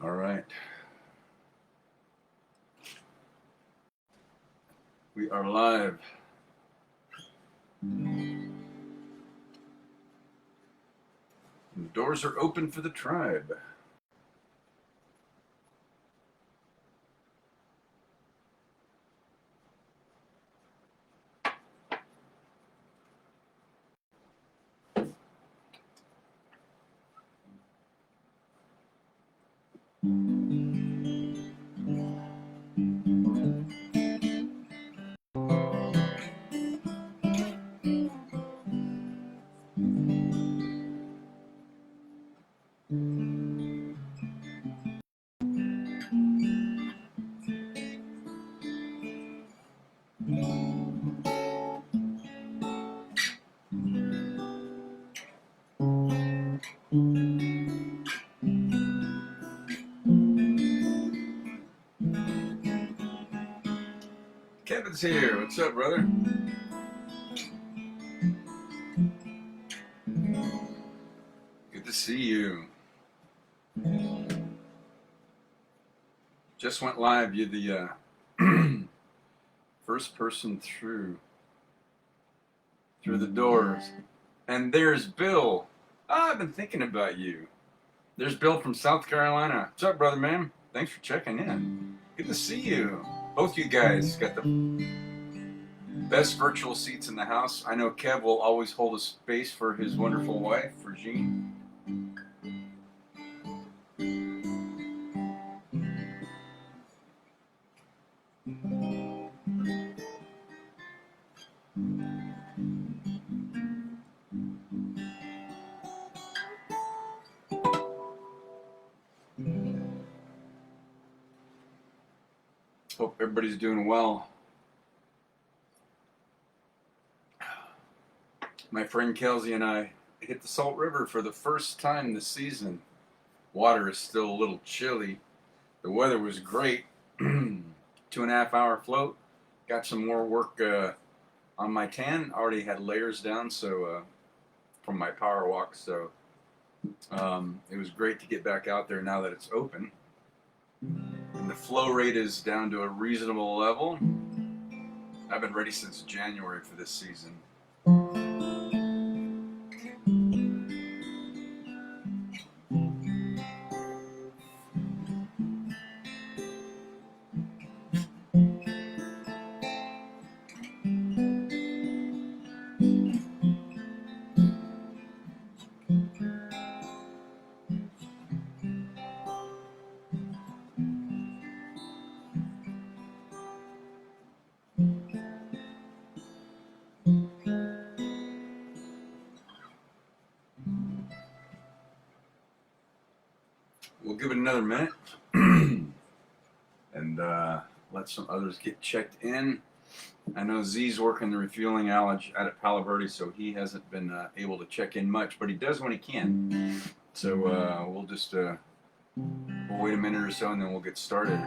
All right. We are live. The doors are open for the tribe. Kevin's here. What's up, brother? Good to see you. Just went live. You're the first person through the doors. And there's Bill. I've been thinking about you. There's Bill from South Carolina. What's up, brother, man? Thanks for checking in. Good to see you. Both you guys got the best virtual seats in the house. I know Kev will always hold a space for his wonderful wife, Regine. Hope everybody's doing well. My friend Kelsey and I hit the Salt River for the first time this season. Water is still a little chilly. The weather was great. 2.5 hour float. Got some more work on my tan. Already had layers down, so from my power walk. So it was great to get back out there now that it's open. And the flow rate is down to a reasonable level. I've been ready since January for this season. We'll give it another minute and let some others get checked in. I know Z's working the refueling out at Palo Verde, so he hasn't been able to check in much, but he does when he can. So we'll just we'll wait a minute or so and then we'll get started.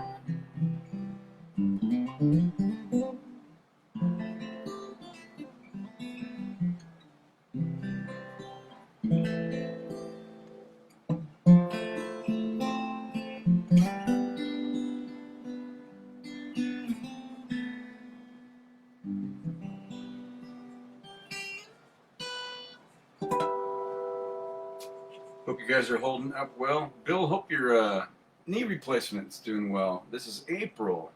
Hope you guys are holding up well. Bill, hope your knee replacement's doing well. This is April.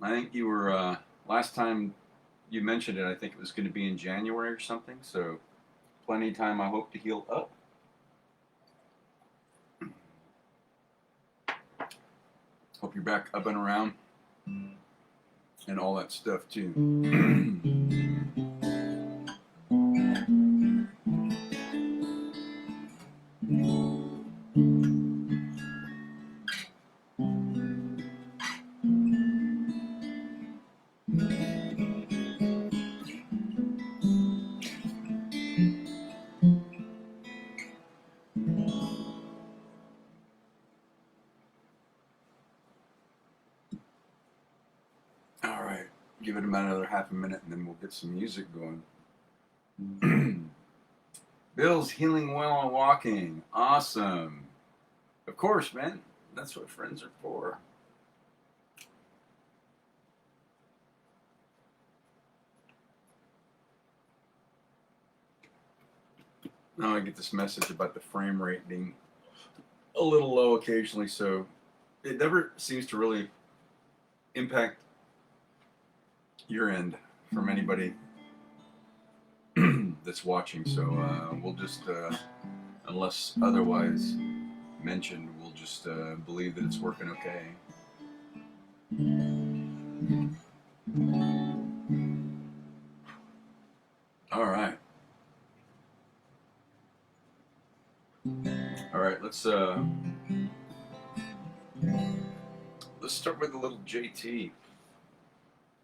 I think you were, last time you mentioned it, I think it was going to be in January or something, so plenty of time, I hope, to heal up. Hope you're back up and around and all that stuff, too. Give it about another half a minute and then we'll get some music going. Bill's healing well and walking. Awesome. Of course, man. That's what friends are for. Now I get this message about the frame rate being a little low occasionally, so it never seems to really impact your end from anybody that's watching. So we'll just, unless otherwise mentioned, we'll just believe that it's working okay. All right. All right, let's start with a little JT.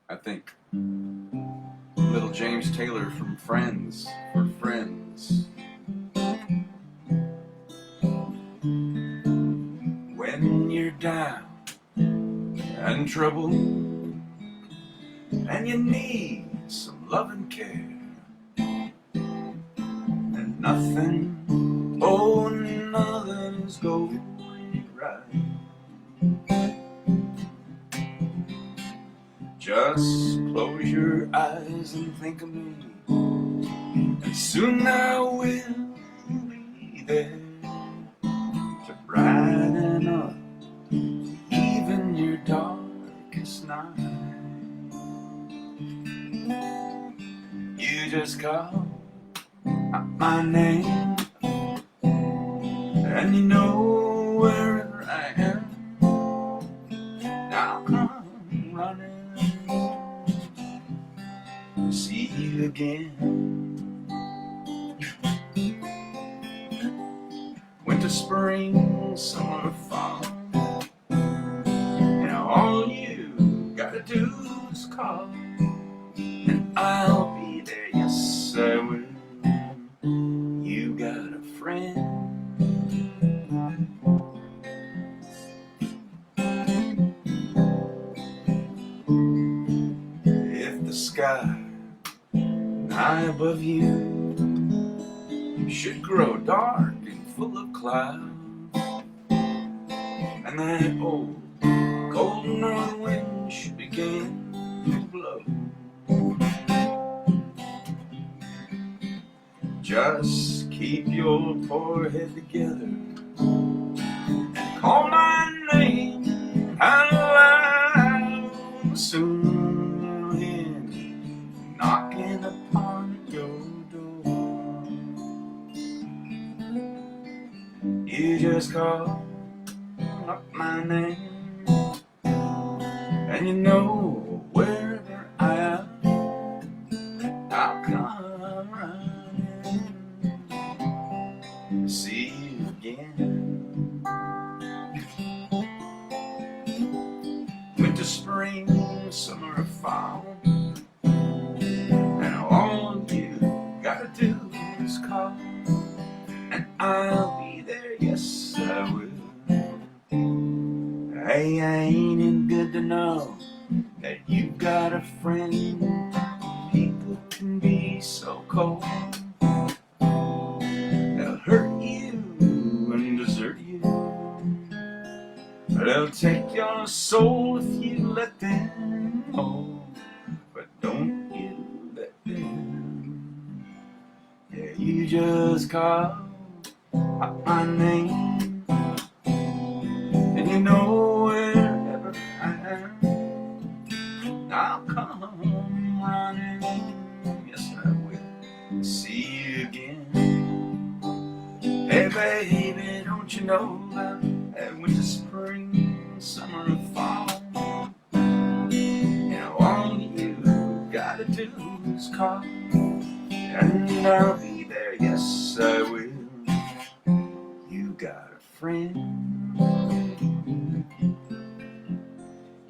I think little James Taylor from Friends for Friends. When you're down and trouble and you need some love and care and nothing, oh, nothing's going right. Just close your eyes and think of me, and soon I will be there to brighten up even your darkest night. You just call my name, and you know wherever I am, I'll come running to see you again. Winter, spring, summer, fall, and all you gotta do is call, and I'll be there, yes I will. You got a friend. If the sky high above you should grow dark and full of clouds, and that old cold north wind should begin to blow, just keep your poor head together and call my name out loud. Soon you'll hear me knocking upon your door. You just call up my name, and you know wherever I am, I'll come running to see you again. Winter, spring, summer, or fall, and all you gotta do is call, and I'll be there, yes I will. Hey, ain't it good to know that you've got a friend? People can be so cold, they'll hurt you and desert you, they'll take your soul if you let them. Oh, but don't you let them. Yeah, you just call out my name, and you know wherever I am, I'll come running. Yes, I will see you again. Hey, baby, don't you know that winter, spring, summer, and fall, you know, all you gotta do is call, and I'll be there, yes I will. You got a friend.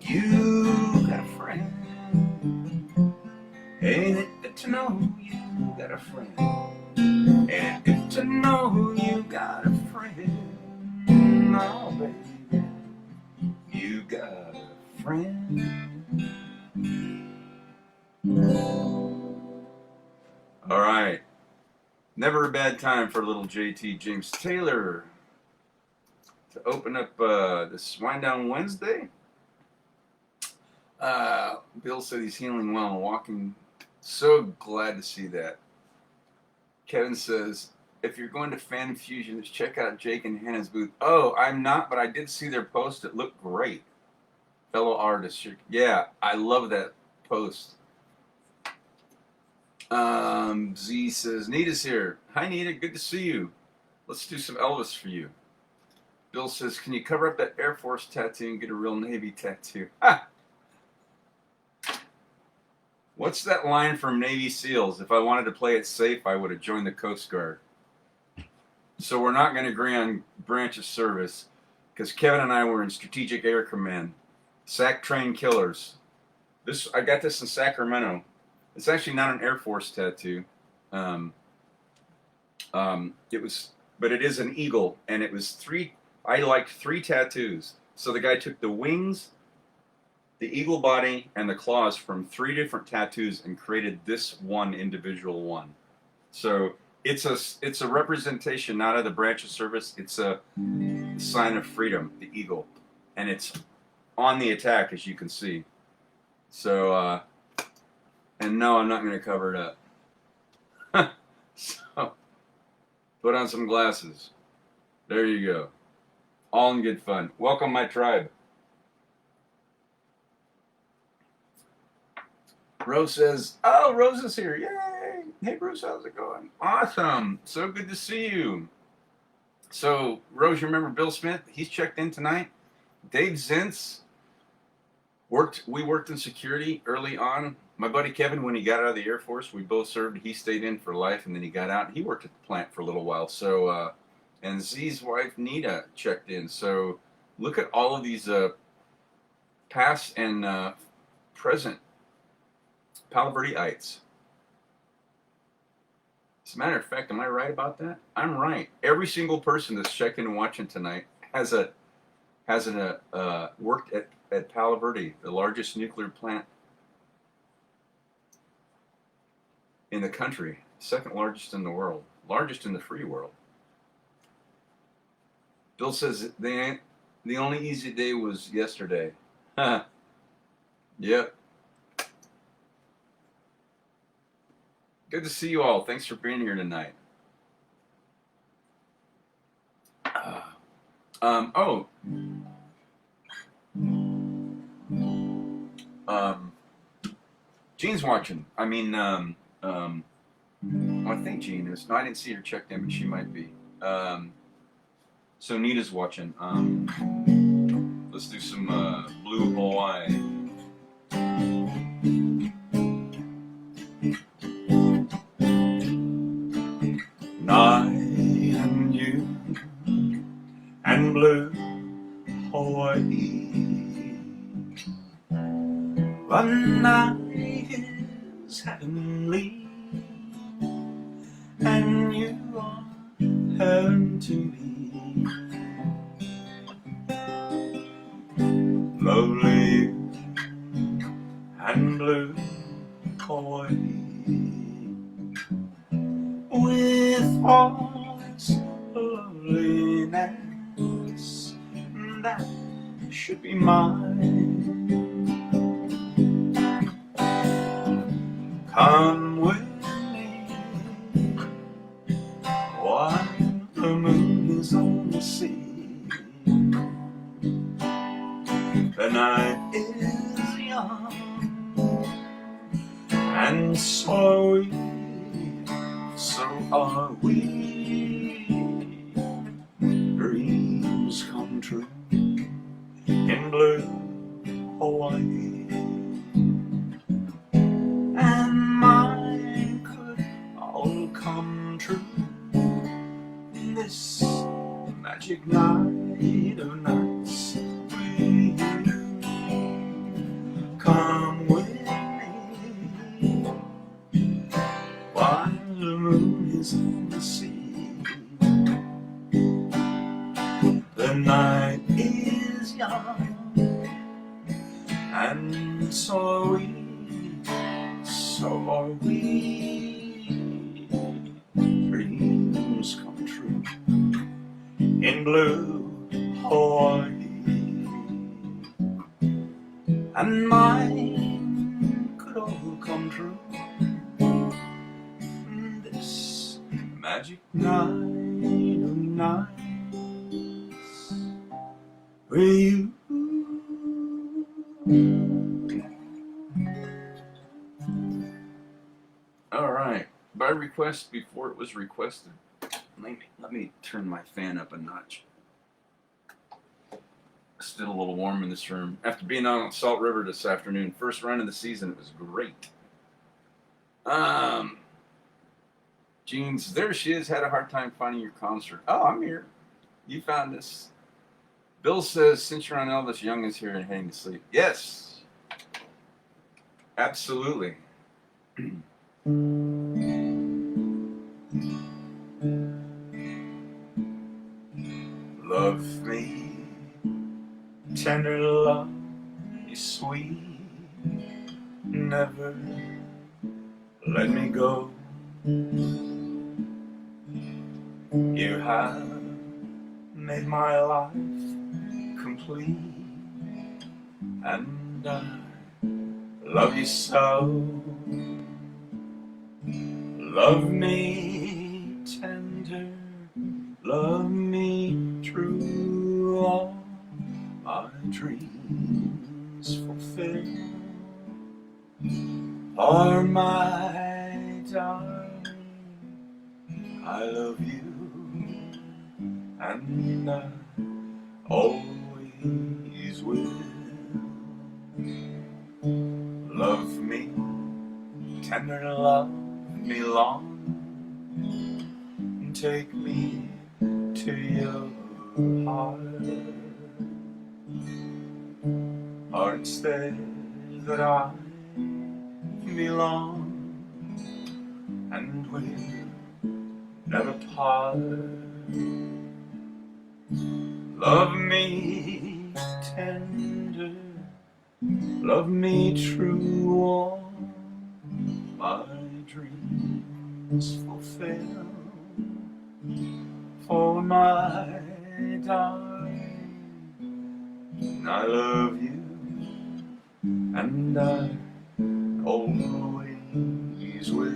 You got a friend. Ain't it good to know you got a friend? Ain't it good to know you got a friend? Oh, baby, you got a friend. All right. Never a bad time for a little JT James Taylor. to open up this Wind Down Wednesday. Bill said he's healing well and walking. So glad to see that. Kevin says, if you're going to Fan Fusions, check out Jake and Hannah's booth. Oh, I'm not, but I did see their post. It looked great. Fellow artists. Yeah, I love that post. Z says, Nita's here. Hi, Nita. Good to see you. Let's do some Elvis for you. Bill says, can you cover up that Air Force tattoo and get a real Navy tattoo? Ha! What's that line from Navy SEALs? If I wanted to play it safe, I would have joined the Coast Guard. So we're not going to agree on branch of service because Kevin and I were in Strategic Air Command. SAC trained killers. I got this in Sacramento. It's actually not an Air Force tattoo. But it is an eagle, and it was I liked 3 tattoos. So the guy took the wings, the eagle body, and the claws from 3 different tattoos and created this one individual one. So it's a representation not of the branch of service. It's a sign of freedom, the eagle, and it's on the attack, as you can see. So and no, I'm not going to cover it up. So put on some glasses. There you go. All in good fun. Welcome my tribe. Rose says, oh, Rose is here. Yay! Hey, Bruce, how's it going? Awesome. So good to see you. So, Rose, you remember Bill Smith? He's checked in tonight. Dave Zintz, we worked in security early on. My buddy Kevin, when he got out of the Air Force, we both served. He stayed in for life, and then he got out. He worked at the plant for a little while. So, and Z's wife, Nita, checked in. So, look at all of these past and present Palo Verdeites. As a matter of fact, am I right about that? I'm right. Every single person that's checking and watching tonight has worked at Palo Verde, the largest nuclear plant in the country, second largest in the world, largest in the free world. Bill says the only easy day was yesterday. Yep. Good to see you all. Thanks for being here tonight. Jean's watching. I mean, I think Jean is. No, I didn't see her checked in, but she might be. So Nita's watching. Let's do some Blue Hawaii. I and you and blue Hawaii. One night is heavenly, and you are heaven to me. Lovely and blue Hawaii. With all its loveliness, that should be mine. Come with me while the moon is on the sea. The night is young and so are we. So are we. Dreams come true in blue Hawaii, and mine could all come true this magic night of nights with you. Come with me while the moon is on the sea. The night is young, and so are we, so are we. Dreams come true in blue Hawaii, and mine could all come true this magic night of nights with you. All right, by request before it was requested. Let me turn my fan up a notch. Still a little warm in this room. After being on Salt River this afternoon, first run of the season, it was great. Jeans, there she is. Had a hard time finding your concert. Oh, I'm here. You found us. Bill says, since you're on Elvis, Young is here and heading to sleep. Yes. Absolutely. Love me, tender love is sweet. Never let me go. You have made my life complete, and I love you so. Love me tender, love me true, all my dreams fulfill. For my darling, I love you, and I always will. Love me tender, love me long, and take me to your heart's there that I belong, and we'll never part. Love me tender, love me true, all my dreams fulfill. For my darling, I love you, and I always will.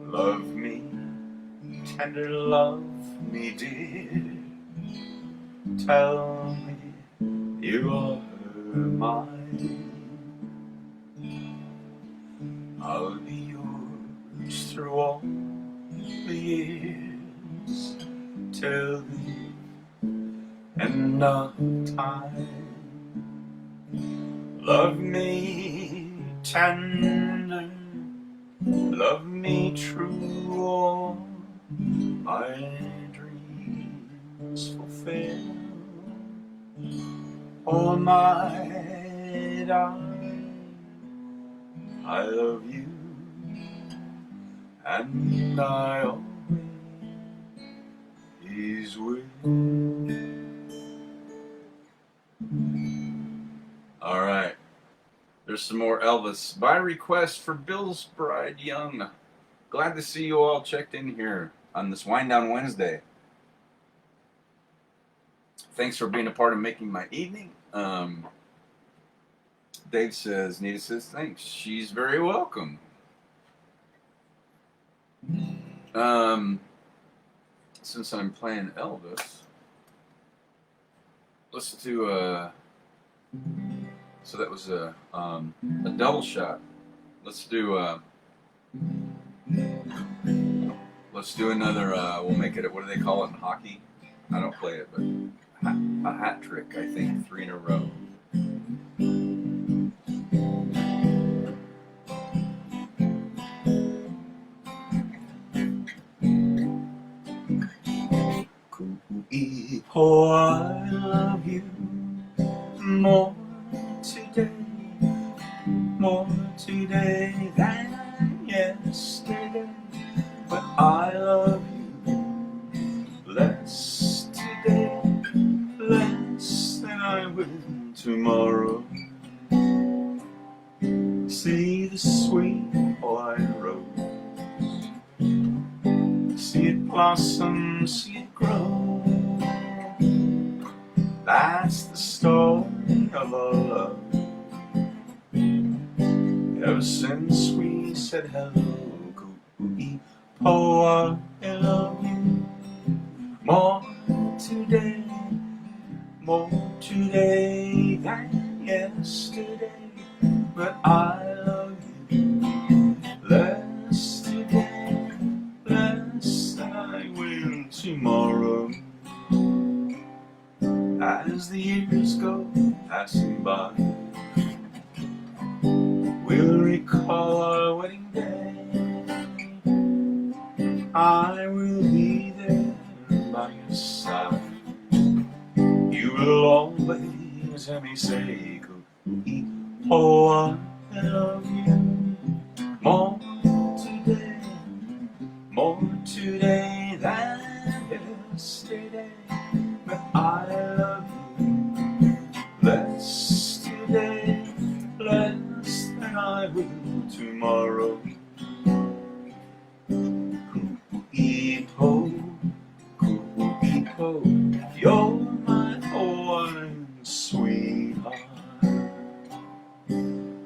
Love me tender, love me dear. Tell me you are mine. I'll be yours through all the years, till the end of time. Love me tender, love me true, all my dreams fulfill. Oh my darling, I love you, and I always will. All right, there's some more Elvis by request for Bill's Bride Young. Glad to see you all checked in here on this Wind Down Wednesday. Thanks for being a part of making my evening. Dave says, Nita says, thanks. She's very welcome. Since I'm playing Elvis, let's do so that was a double shot. Let's do another, we'll make it, what do they call it in hockey? I don't play it, but a hat trick, I think, 3 in a row. Oh, I love you more today than yesterday, but I love you less today, less than I will tomorrow. See the sweet white rose, see it blossom, see it grow. That's the story of our love. Ever since we said hello, coo-ee-po, I love you more today than yesterday. But I love you less today, less than I will tomorrow. As the years go passing by, we'll recall our wedding day. I will be there by your side. You will always hear me say, coo-ee-po, I love you more today than yesterday. But I love you less today, less than I will tomorrow. Coo-ee-po, coo-ee-po, you're my one sweetheart.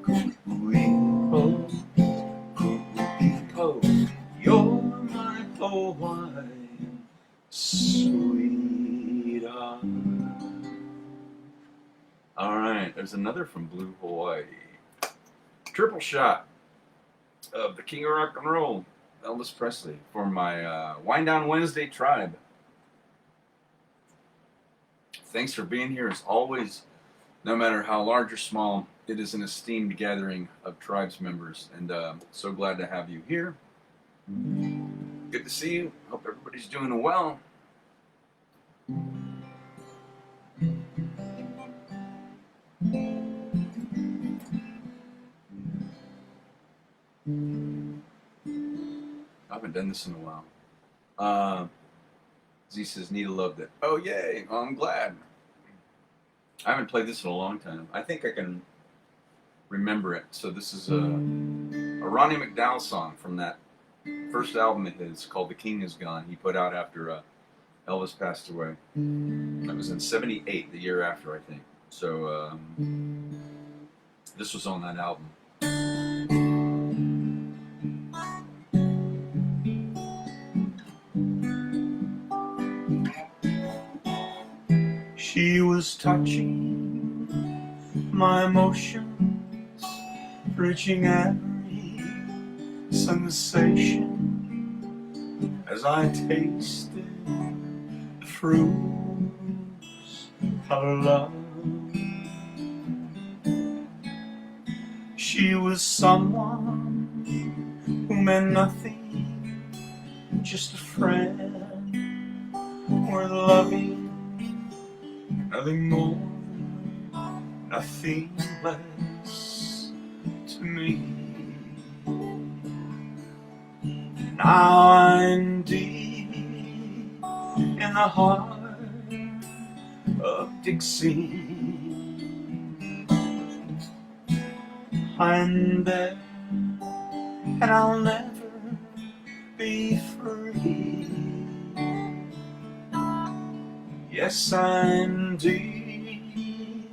Coo-ee-po, coo-ee-po, you're my one sweetheart. All right, there's another from Blue Hawaii. Triple shot of the King of Rock and Roll, Elvis Presley, for my Wind Down Wednesday tribe. Thanks for being here as always. No matter how large or small, it is an esteemed gathering of tribes members, and so glad to have you here. Good to see you. Hope everybody's doing well. I haven't done this in a while. Z says Nita loved it. Oh yay! Well, I'm glad. I haven't played this in a long time. I think I can remember it. So this is a Ronnie McDowell song from that first album of his called "The King Is Gone." He put out after Elvis passed away. That was in '78, the year after, I think. So this was on that album. She was touching my emotions, reaching every sensation as I tasted the fruits of love. She was someone who meant nothing, just a friend worth loving. Nothing more, nothing less to me. Now I'm deep in the heart of Dixie. I'm there and I'll never be free. Yes, I'm deep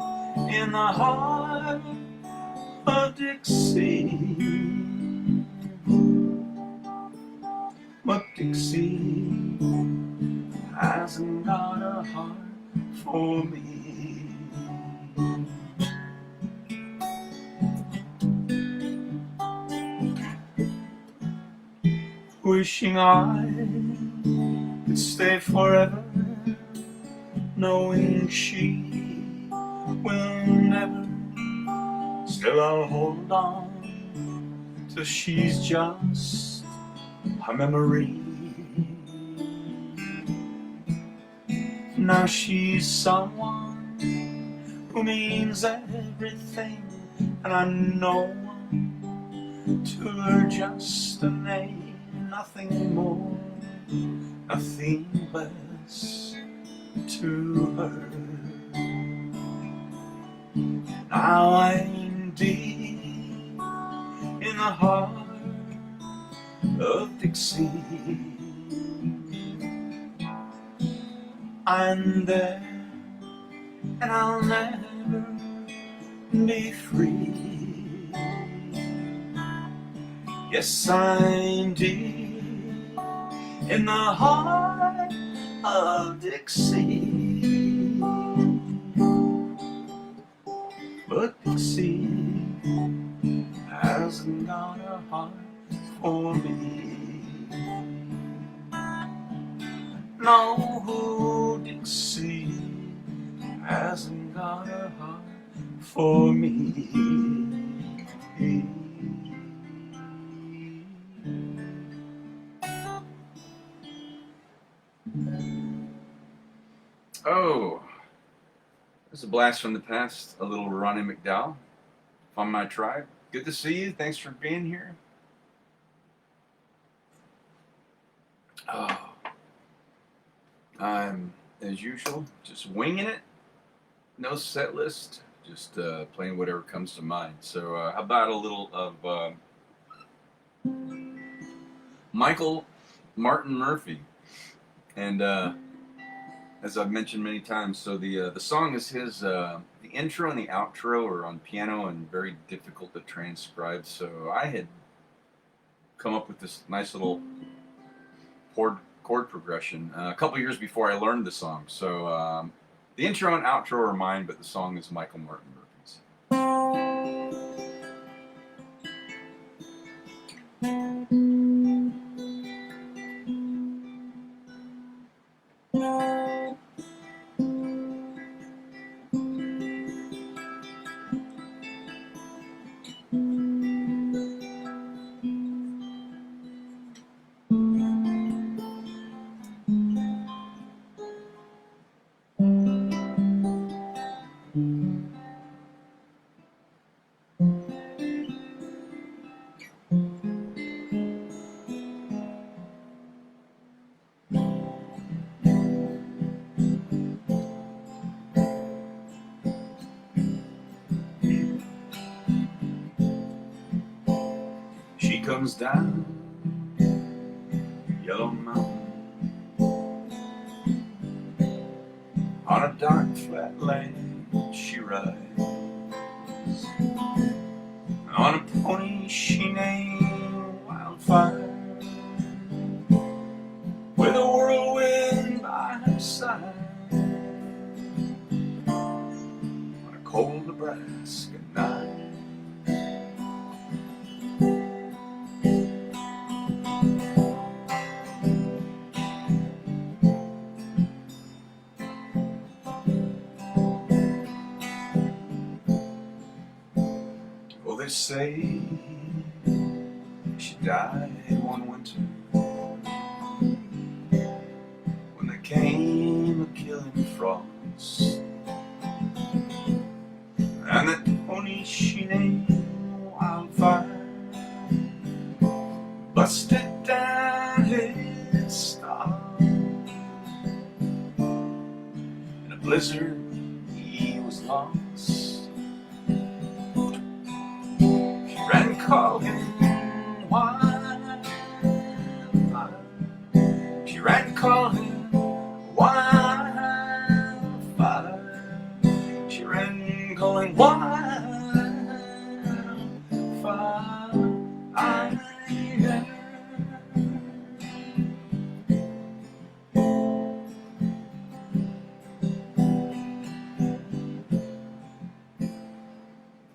in the heart of Dixie. But Dixie hasn't got a heart for me. Wishing I could stay forever, knowing she will never. Still I'll hold on till she's just a memory. Now she's someone who means everything, and I know to her just a name, nothing more, nothing less to her. Now I'm deep in the heart of Dixie. I'm there and I'll never be free. Yes, I'm deep in the heart of Dixie, but Dixie hasn't got a heart for me. No, Dixie hasn't got a heart for me. Oh, this is a blast from the past. A little Ronnie McDowell on my tribe. Good to see you. Thanks for being here. Oh, I'm, as usual, just winging it. No set list. Just playing whatever comes to mind. So how about a little of Michael Martin Murphey? And as I've mentioned many times, so the song is his. The intro and the outro are on piano and very difficult to transcribe. So I had come up with this nice little chord progression a couple years before I learned the song. So the intro and outro are mine, but the song is Michael Martin Murphy's. She comes down Yellow Mountain on a dark flat lane. She rides on a pony she named Wildfire, with a whirlwind by her side, on a cold Nebraska night. Well, they say she died one winter when there came a killing frost, and that pony she named Wildfire busted down his star. In a blizzard he was lost. And call him Wildfire. She ran, call him Wildfire. She ran, calling Wildfire.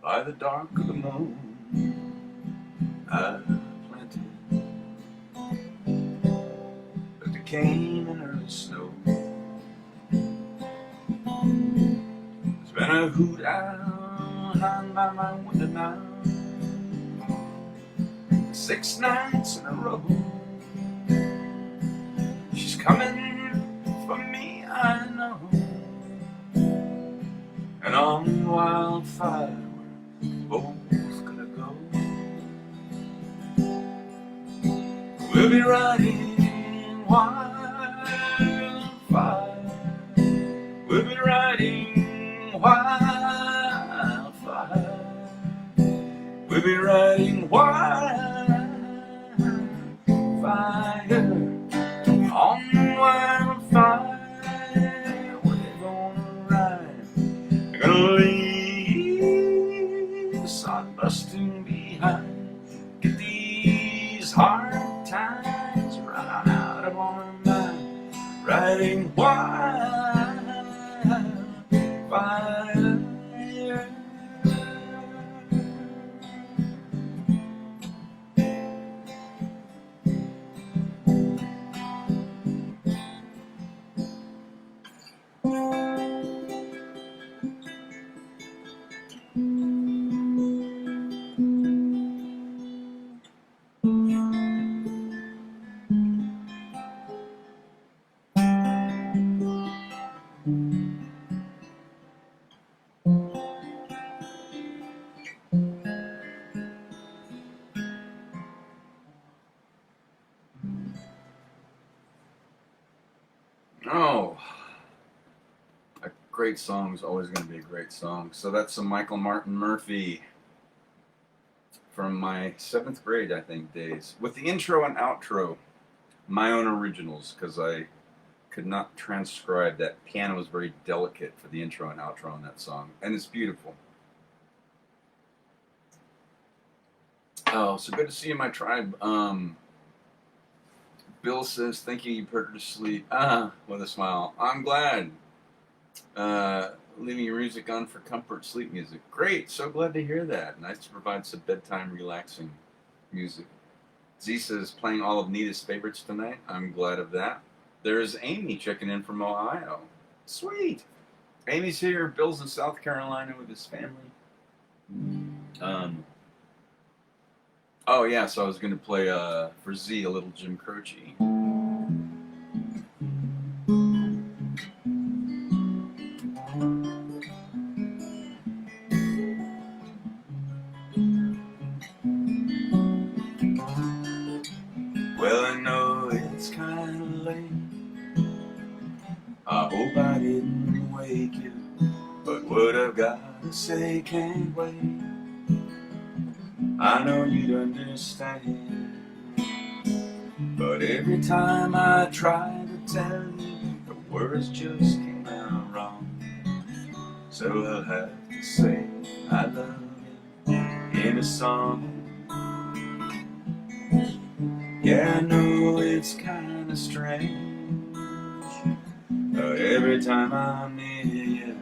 By the dark of the moon I planted, but there came an early snow. There's been a hoot owl hung by my window now 6 nights in a row. She's coming for me, I know, and on Wildfire we're both gonna go. We'll be riding Wildfire. We'll be riding Wildfire. We'll be riding Wildfire. On Wildfire we're gonna ride. wildfire. Oh, a great song is always going to be a great song. So that's some Michael Martin Murphey from my 7th grade, I think, days. With the intro and outro, my own originals, because I could not transcribe that. Piano was very delicate for the intro and outro on that song, and it's beautiful. Oh, so good to see you, my tribe. Bill says, thank you, you put her to sleep. With a smile. I'm glad. Leaving your music on for comfort sleep music. Great, so glad to hear that. Nice to provide some bedtime relaxing music. Z says, playing all of Nita's favorites tonight. I'm glad of that. There's Amy checking in from Ohio. Sweet. Amy's here. Bill's in South Carolina with his family. Oh yeah, so I was going to play for Z a little Jim Croce. Well, I know it's kind of late. I hope I didn't wake you, but what I've got to say can't wait. I know you'd understand, but every time I try to tell you, the words just came out wrong. So I'll have to say I love you in a song. Yeah, I know it's kind of strange, but every time I'm near you,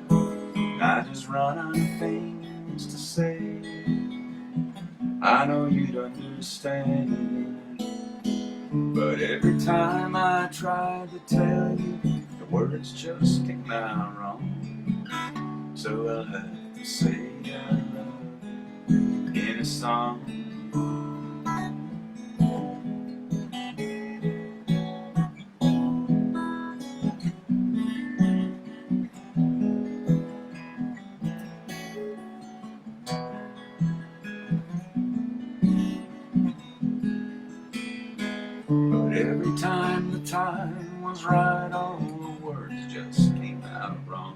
I just run out of things to say. I know you'd understand, but every time I try to tell you, the words just came out wrong. So I'll have to say I love you in a song. But every time the time was right, all the words just came out wrong.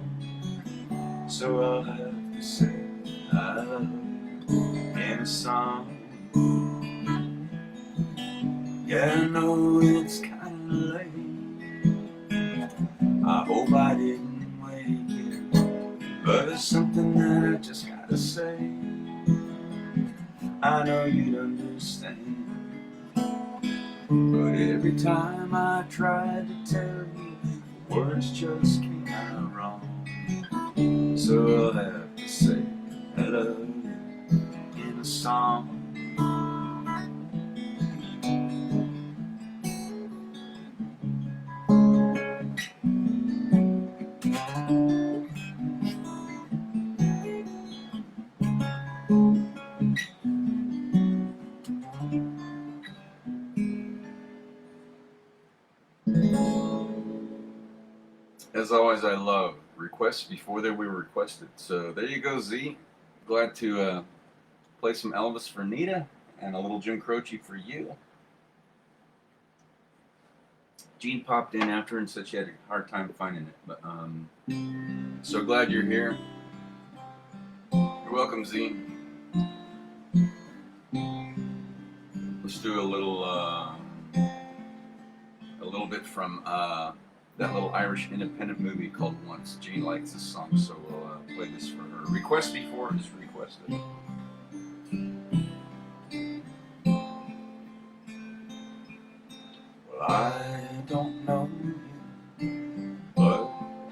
So I'll have to say I love you in a song. Yeah, I know it's kind of late. I hope I didn't wake you, but it's something that I just gotta say. I know you'd understand, but every time I tried to tell you, the words just came out wrong. So I'll have to say I love you in a song. As always, I love requests before they were requested. So there you go, Z. Glad to play some Elvis for Nita and a little Jim Croce for you. Jean popped in after and said she had a hard time finding it, but so glad you're here. You're welcome, Z. Let's do a little bit from that little Irish independent movie called Once. Jean likes this song, so we'll play this for her. Request before it is requested. Well, I don't know you,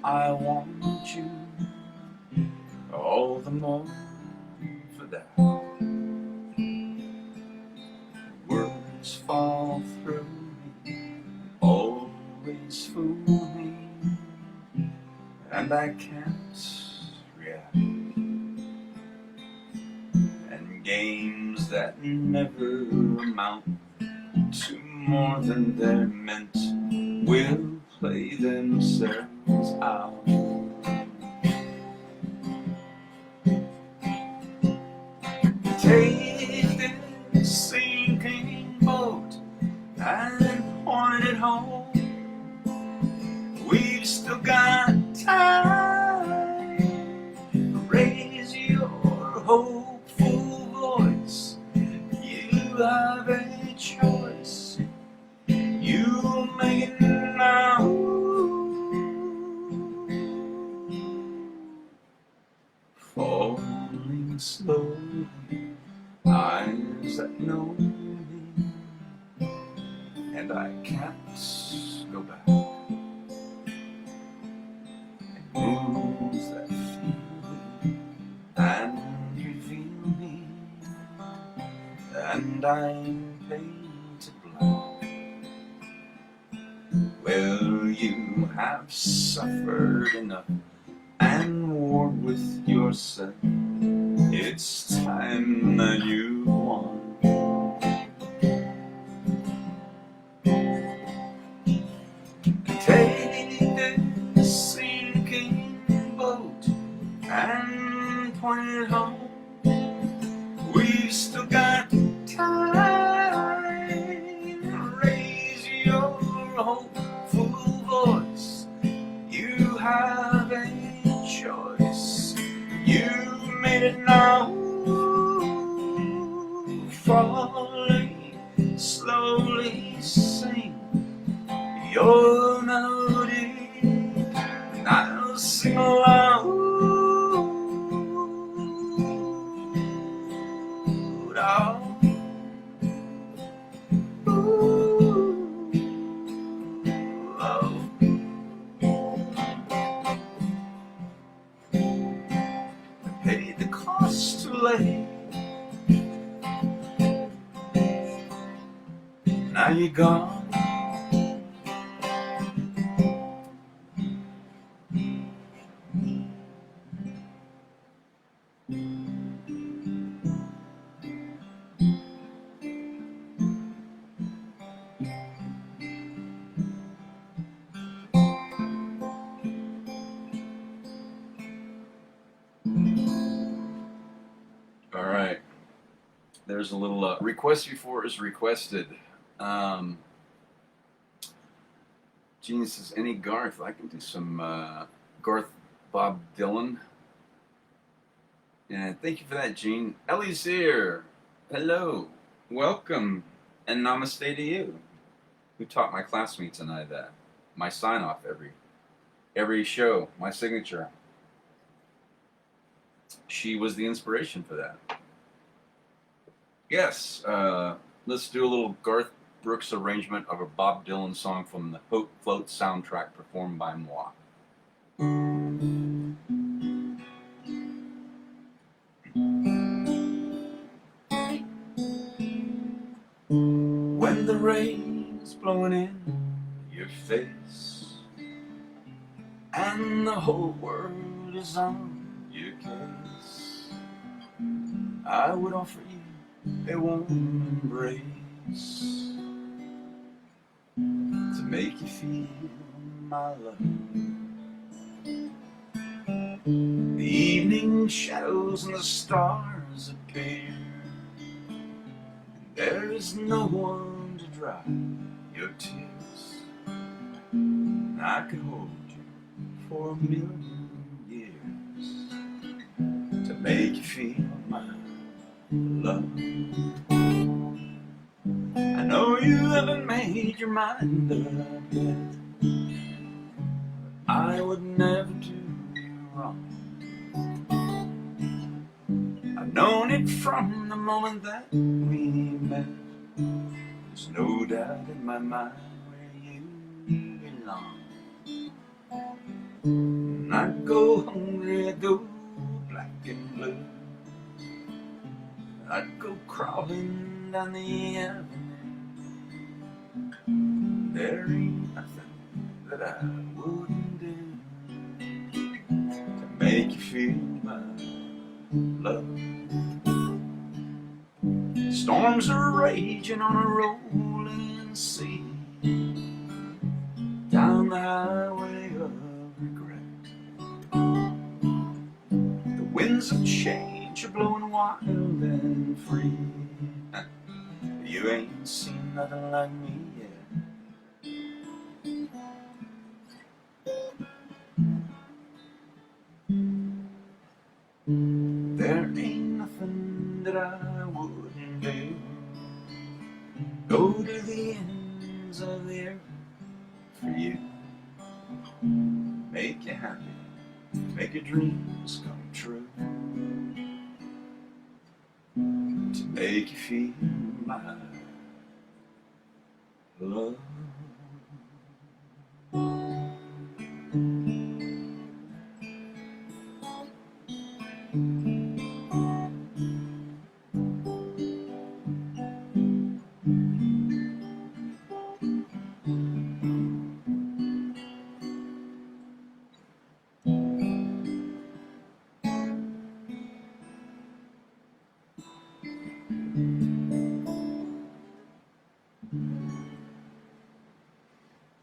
I want you all the more for that. Words fall through me, always fool me, and I can't react. And games that never amount to more than they're meant will play themselves out. Take this sinking boat and point it home. We've still got time. Raise your hopeful voice. You have a choice. You make it now. Falling slowly, eyes that know me, and I can't go back. Moves that feel me and reveal me, and I'm painted black. Well, you have suffered enough and war with yourself. It's time that you won. Take this sinking boat and point it home. We've still got time. Raise your hopeful voice. You have a choice. You made it now. Falling slowly, sing your melody, and I'll sing aloud. Paid the cost too late. Now you're gone. All right. There's a little request before is requested. Gene says, any Garth? I can do some Garth Bob Dylan. And thank you for that, Gene. Ellie's here. Hello. Welcome. And namaste to you. Who taught my classmates and I that? My sign off every show, my signature. She was the inspiration for that. Yes, let's do a little Garth Brooks arrangement of a Bob Dylan song from the Hope Float soundtrack performed by moi. When the rain is blowing in your face and the whole world is on your case, I would offer you a warm embrace to make you feel my love. The evening shadows and the stars appear, and there is no one to dry your tears, and I could hold you for a million years to make you feel my love. I know you haven't made your mind up yet. I would never do you wrong. I've known it from the moment that we met. There's no doubt in my mind where you belong. I'd go hungry, I'd go black and blue. I'd go crawling down the avenue. There ain't nothing that I wouldn't do to make you feel my love. Storms are raging on a rolling sea, down the highway of regret. The winds of change are blowing wild and free. You ain't seen nothing like me yet. There ain't nothing that I wouldn't do. Go to the ends of the earth for you. Make you happy, make your dreams come true, to make you feel my love.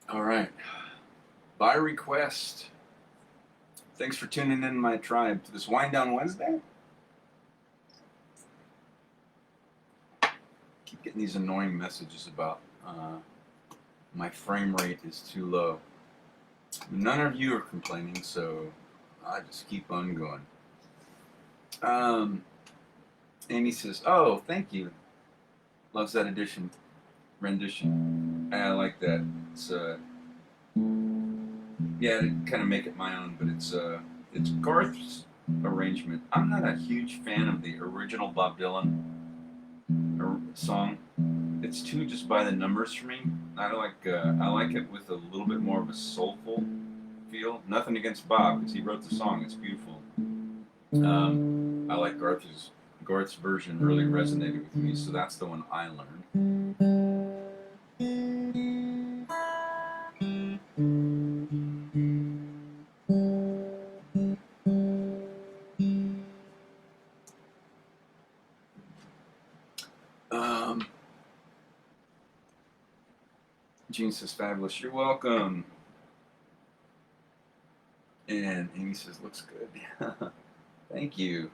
All right, by request. Thanks for tuning in, my tribe, to this Wind Down Wednesday. Keep getting these annoying messages about my frame rate is too low. None of you are complaining, so I just keep on going. Amy says, "Oh, thank you. Loves that rendition. I like that. It's yeah, to kind of make it my own, but it's Garth's arrangement. I'm not a huge fan of the original Bob Dylan song. It's too just by the numbers for me. I like it with a little bit more of a soulful feel. Nothing against Bob, because he wrote the song. It's beautiful. I like Garth's version really resonated with me, so that's the one I learned. Gene says, "Fabulous, you're welcome." And Amy says, "Looks good." Thank you.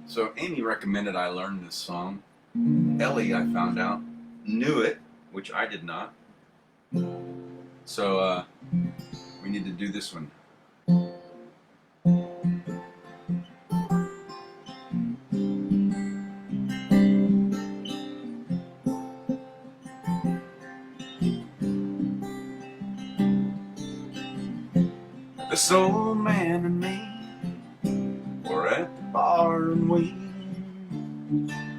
So Amy recommended I learn this song. Ellie, I found out, knew it, which I did not. So we need to do this one. This old man and me were at the bar and we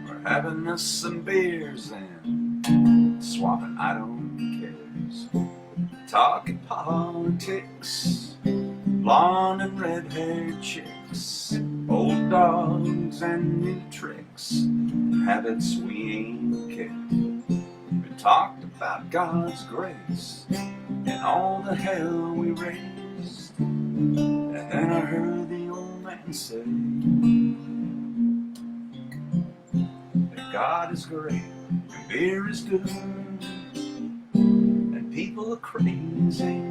were having us some beers and swapping I don't cares, talking politics, blonde and red-haired chicks, old dogs and new tricks, habits we ain't kept. We talked about God's grace and all the hell we raised, and then I heard the old man say that God is great and beer is good and people are crazy.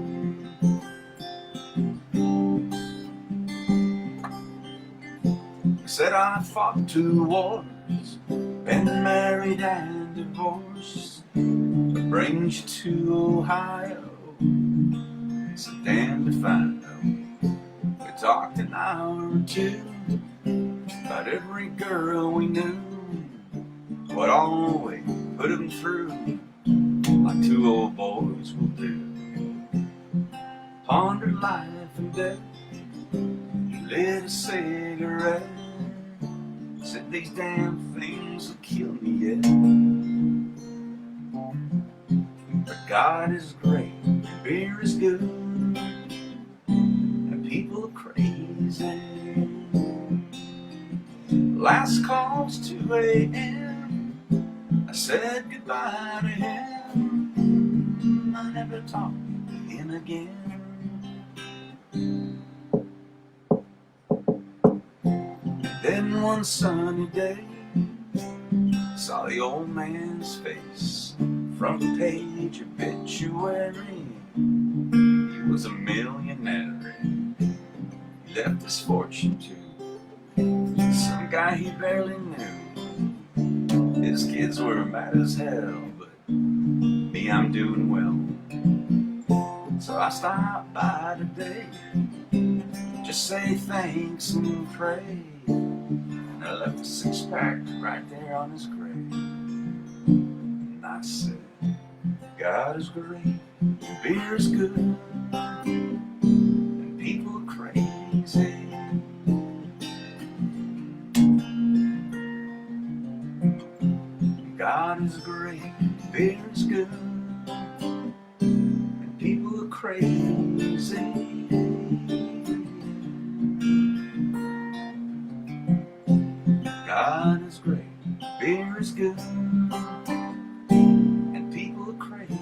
He said, I fought 2 wars, been married and divorced, what brings you to Ohio? So damned if I know. We talked an hour or 2 about every girl we knew, what all we put them through, like 2 old boys will do. Ponder life and death, lit a cigarette. Said these damn things will kill me yet. But God is great, and beer is good, and people are crazy. Last call's 2 a.m. I said goodbye to him. I never talked to him again. Then one sunny day, saw the old man's face, front page obituary. He was a millionaire, he left his fortune to some guy he barely knew. His kids were mad as hell, but me, I'm doing well. So I stopped by today, just say thanks and pray. And I left a 6-pack right there on his grave. And I said, God is great, and beer is good, and people are crazy. God is great, beer is good, and people are crazy. God is great, beer is good, and people are crazy.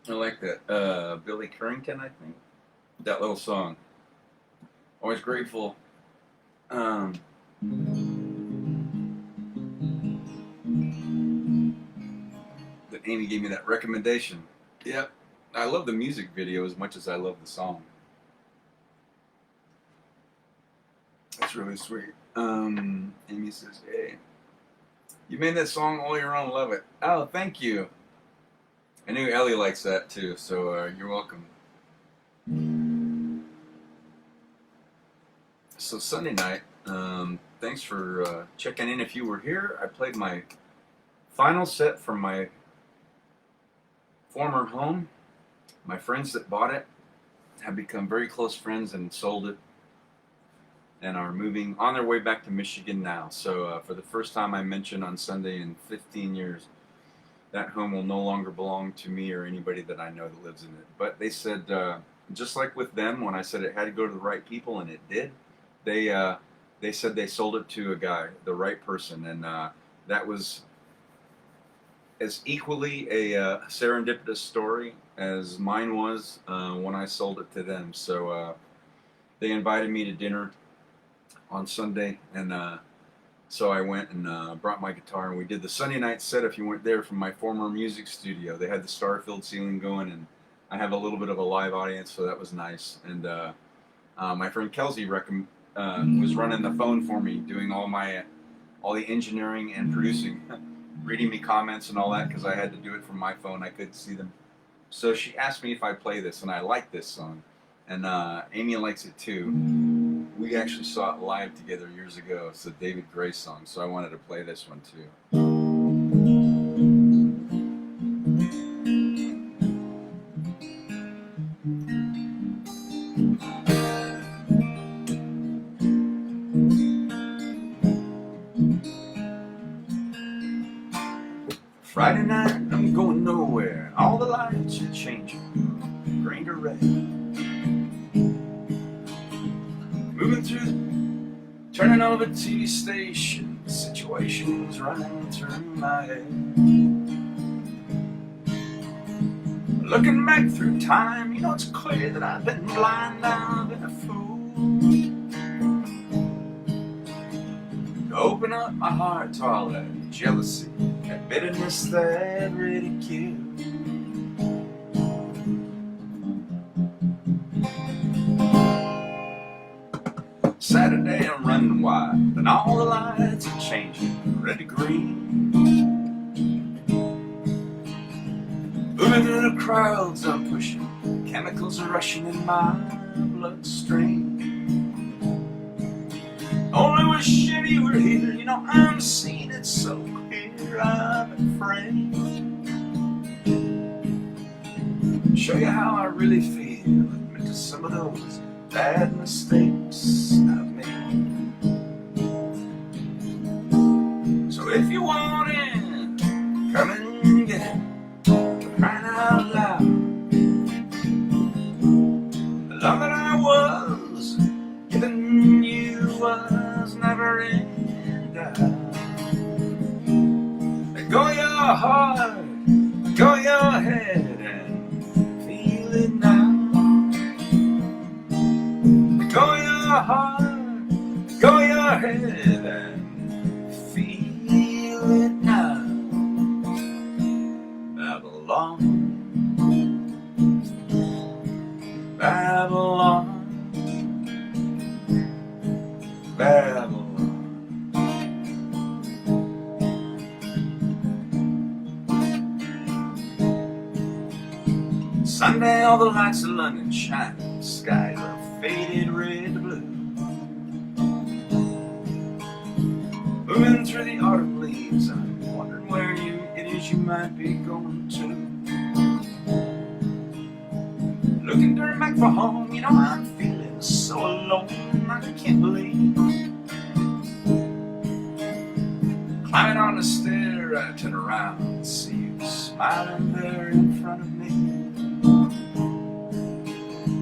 I like that. Billy Currington, I think. That little song. Always grateful. That Amy gave me that recommendation. Yep. I love the music video as much as I love the song. That's really sweet. Amy says, hey, you made that song all your own, love it. Oh, thank you. I knew Ellie likes that too, so you're welcome. So Sunday night, thanks for checking in if you were here. I played my final set from my former home. My friends that bought it have become very close friends and sold it and are moving on their way back to Michigan now. So for the first time I mentioned on Sunday in 15 years, that home will no longer belong to me or anybody that I know that lives in it. But they said, just like with them, when I said it had to go to the right people, and it did, they said they sold it to a guy, the right person, and that was as equally a serendipitous story as mine was when I sold it to them. So they invited me to dinner on Sunday, and so I went and brought my guitar, and we did the Sunday night set. If you weren't there, from my former music studio, they had the star-filled ceiling going, and I have a little bit of a live audience, so that was nice. And my friend Kelsey was running the phone for me, doing all the engineering and producing, reading me comments and all that, because I had to do it from my phone. I couldn't see them. So she asked me if I play this, and I like this song, and Amy likes it too. We actually saw it live together years ago. It's a David Gray song, so I wanted to play this one too. Friday night, I'm going nowhere. All the lights are changing, green to red. Moving through, turning over TV station, situations running through my head. Looking back through time, you know it's clear that I've been blind, I've been a fool. To open up my heart to all that jealousy, that bitterness, that ridicule. Saturday I'm running wide, and all the lights are changing, red to green. Moving through the crowds I'm pushing, Chemicals are rushing in my bloodstream. Only wish if you were here, you know I'm seeing it so clear. I'm afraid. Show you how I really feel. Admit to some of those bad mistakes I've made. So if you want it, come and get it. For crying out loud, the love that I was giving you was never in doubt. Let go your heart, let go your head, and feel it now. Let go your heart, let go your head, and feel it now. Babylon, Babylon, Babylon. Sunday, all the lights of London shine, the skies are faded red to blue. Moving through the autumn leaves, I'm wondering where it is you might be going to. Looking turn back for home, you know I'm feeling so alone, I can't believe. Climbing on the stair, I turn around and see you smiling there in front of me.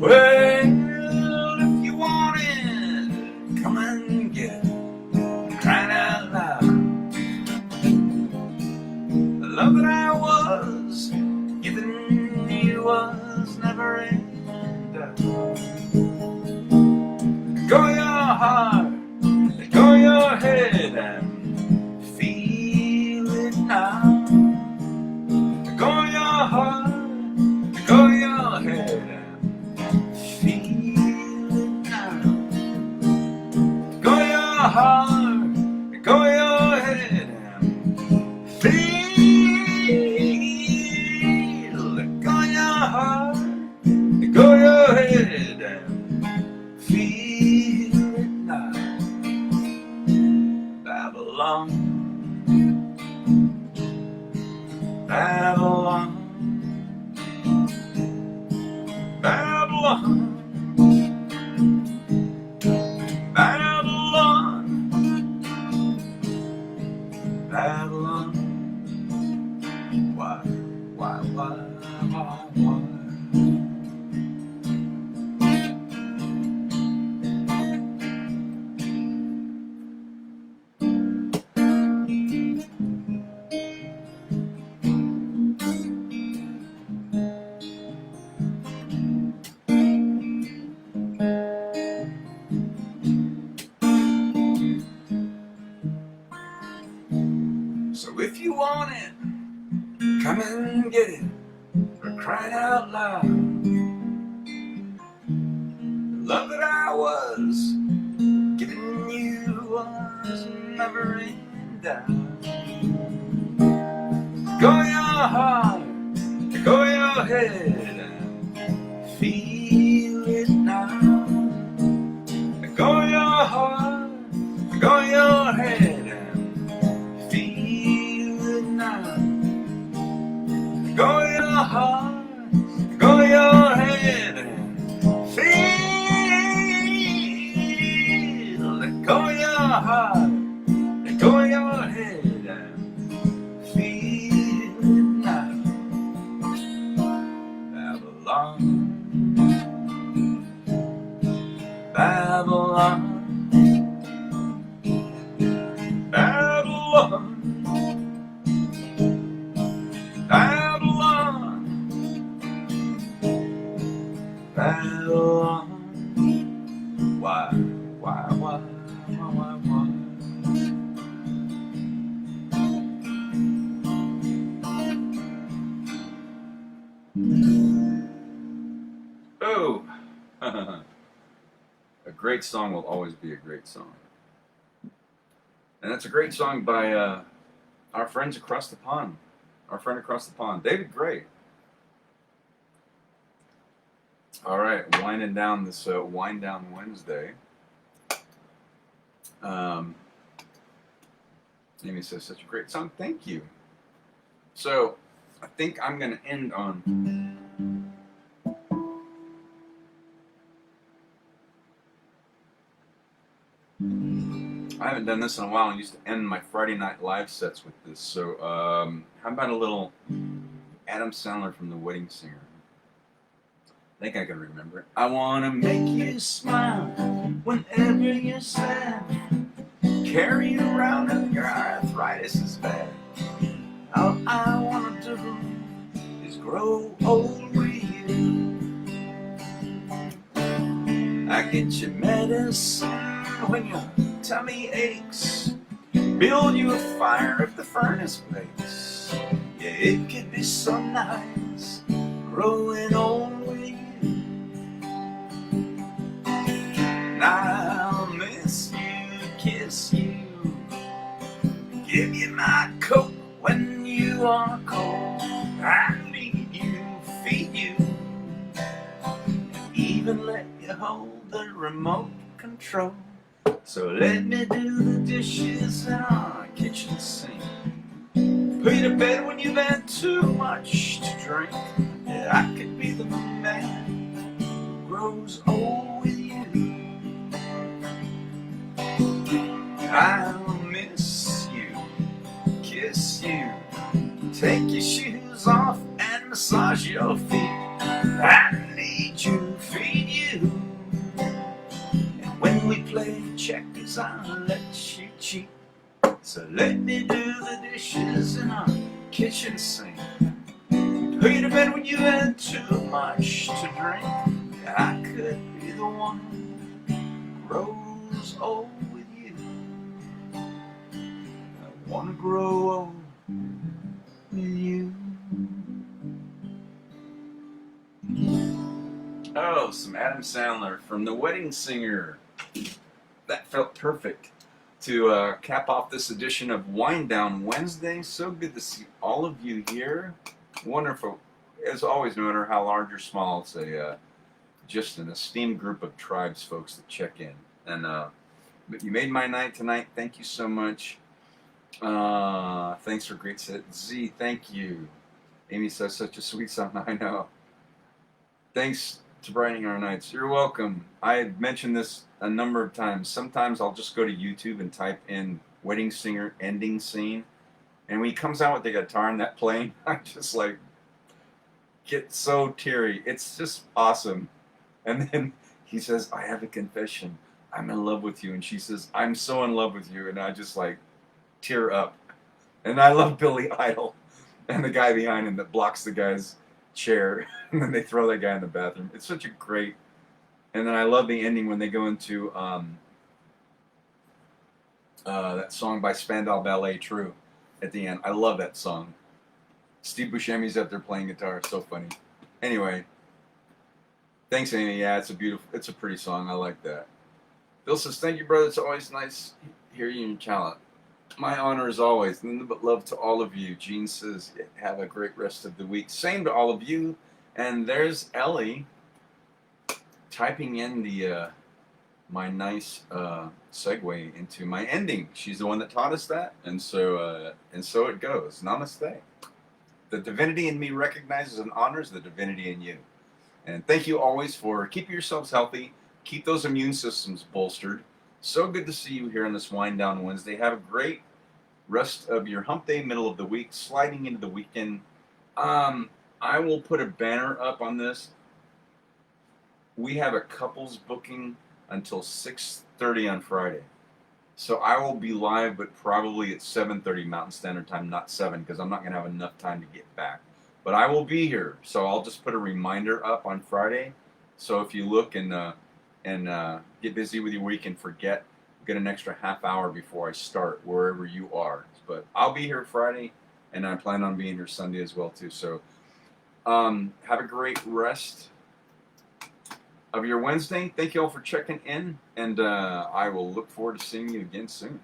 Well, if you want it, come and get it. Crying out loud, the love that I was giving you was never in doubt. Let go your heart, let go your head, and feel it now. Let go your heart, let go your head, and feel it now. Let go your heart, let go your head, and feel. Let go your heart, let go your head, and feel it now. Babylon, Babylon, Babylon, Babylon, Babylon. Why? So if you want it, come and get it. For crying out loud, the love that I was giving you was never in doubt. Go your heart, go your head, and feel it now. Go your heart, go your head, and feel it now. Go your heart, go your head, and feel. Let go your heart, let go your head, and feel now. Babylon, Babylon, Babylon, Babylon, Babylon. Why? Oh, a great song will always be a great song. And that's a great song by our friends across the pond. Our friend across the pond, David Gray. All right, winding down this Wind Down Wednesday. Amy says, such a great song. Thank you. So, I think I'm going to end on... I haven't done this in a while. I used to end my Friday night live sets with this. So, how about a little Adam Sandler from The Wedding Singer? I think I can remember it. I want to make you smile whenever you're sad. Carry you around if your arthritis is bad. All I want to do is grow old with you. I get you medicine when your tummy aches. Build you a fire if the furnace breaks. Yeah, it could be so nice growing old with you. And I'll miss you, kiss you, give you my coat when you are cold. I need you, feed you, and even let you hold the remote control. So let me do the dishes in our kitchen sink. Put you to bed when you've had too much to drink. Yeah, I could be the man who grows old with you. I'll miss you, kiss you, take your shoes off and massage your feet. I need you, feed you, and when we play checkers I'll let you cheat. So let me do the dishes in our kitchen sink. Put you to bed when you had too much to drink. I could be the one who grows old with you. I want to grow old with you. Oh, some Adam Sandler from The Wedding Singer. That felt perfect to cap off this edition of Wind Down Wednesday. So good to see all of you here. Wonderful. As always, no matter how large or small, it's just an esteemed group of tribes folks that check in. And but you made my night tonight. Thank you so much. Thanks for great set. Z, thank you. Amy says, such a sweet song. I know. Thanks to brightening our nights. You're welcome. I had mentioned this a number of times. Sometimes I'll just go to YouTube and type in Wedding Singer ending scene, and when he comes out with the guitar and that playing, I just like get so teary. It's just awesome. And then he says, I have a confession. I'm in love with you. And she says, I'm so in love with you. And I just like tear up. And I love Billy Idol and the guy behind him that blocks the guy's chair, and then they throw that guy in the bathroom. It's such a great. And then I love the ending when they go into that song by Spandau Ballet, True, at the end. I love that song. Steve Buscemi's up there playing guitar. It's so funny. Anyway, thanks, Amy. Yeah, it's a pretty song. I like that. Bill says, thank you, brother. It's always nice hearing your talent. My honor as always. Nothing but love to all of you. Gene says, have a great rest of the week. Same to all of you. And there's Ellie typing in the my nice segue into my ending. She's the one that taught us that, and so it goes. Namaste. The divinity in me recognizes and honors the divinity in you. And thank you always for keeping yourselves healthy, keep those immune systems bolstered. So good to see you here on this Wind Down Wednesday. Have a great rest of your hump day, middle of the week, sliding into the weekend. I will put a banner up on this. We have a couples booking until 6:30 on Friday. So I will be live, but probably at 7:30 Mountain Standard Time, not 7, because I'm not going to have enough time to get back. But I will be here, so I'll just put a reminder up on Friday. So if you look and get busy with your week and forget, get an extra half hour before I start, wherever you are. But I'll be here Friday, and I plan on being here Sunday as well, too. So have a great rest of your Wednesday. Thank you all for checking in, and I will look forward to seeing you again soon.